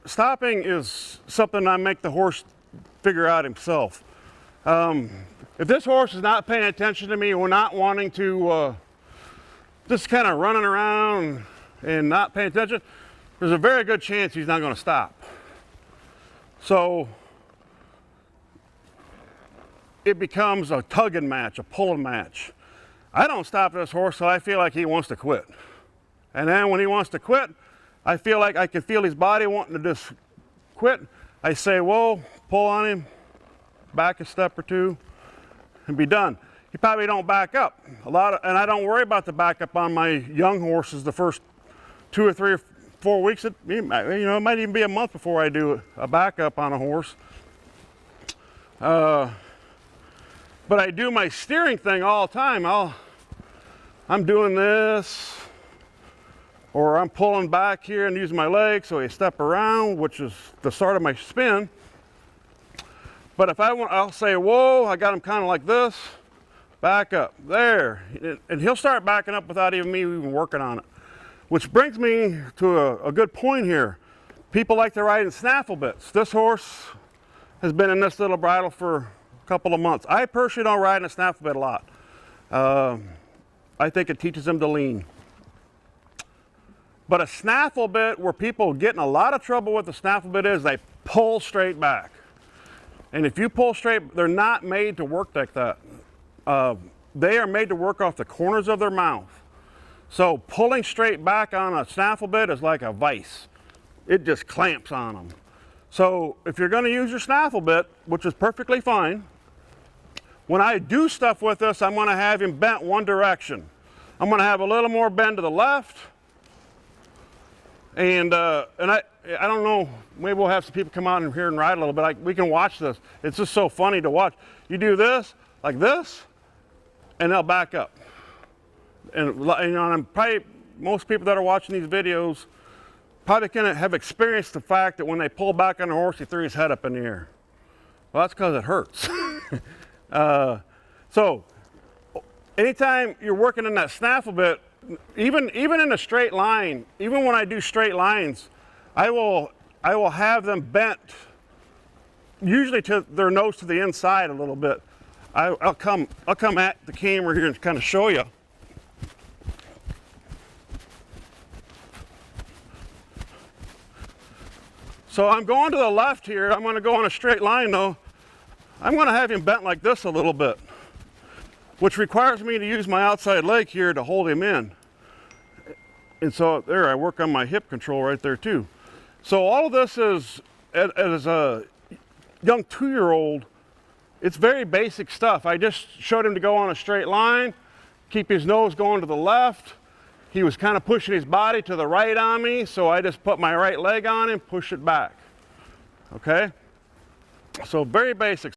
stopping is something I make the horse figure out himself. If this horse is not paying attention to me or not wanting to just kind of running around and not paying attention, there's a very good chance he's not going to stop. So it becomes a tugging match, a pulling match. I don't stop this horse till I feel like he wants to quit. And then when he wants to quit, I feel like I can feel his body wanting to just quit. I say, whoa, pull on him, back a step or two, and be done. He probably don't back up. And I don't worry about the backup on my young horses the first 2 or 3 or 4 weeks. It might even be a month before I do a backup on a horse. But I do my steering thing all the time. I'm doing this, or I'm pulling back here and using my legs so I step around, which is the start of my spin. But if I'll say, whoa, I got him kind of like this, back up, there. And he'll start backing up without even me even working on it. Which brings me to a good point here. People like to ride in snaffle bits. This horse has been in this little bridle for a couple of months. I personally don't ride in a snaffle bit a lot. I think it teaches him to lean. But a snaffle bit, where people get in a lot of trouble with the snaffle bit, is they pull straight back. And if you pull straight, they're not made to work like that. They are made to work off the corners of their mouth. So pulling straight back on a snaffle bit is like a vice. It just clamps on them. So if you're going to use your snaffle bit, which is perfectly fine, when I do stuff with this, I'm going to have him bent one direction. I'm going to have a little more bend to the left. And I don't know, maybe we'll have some people come out here and ride a little bit. We can watch this. It's just so funny to watch. You do this, like this, and they'll back up. And I'm probably, most people that are watching these videos probably can have experienced the fact that when they pull back on the horse, he threw his head up in the air. Well, that's because it hurts. So anytime you're working in that snaffle bit, even in a straight line, even when I do straight lines, I will have them bent, usually to their nose to the inside a little bit. I'll come at the camera here and kind of show you. So I'm going to the left here. I'm going to go on a straight line though. I'm going to have him bent like this a little bit, which requires me to use my outside leg here to hold him in. And so there, I work on my hip control right there too. So all of this is, as a young 2-year-old, it's very basic stuff. I just showed him to go on a straight line, keep his nose going to the left. He was kind of pushing his body to the right on me, so I just put my right leg on him, push it back. Okay? So very basic.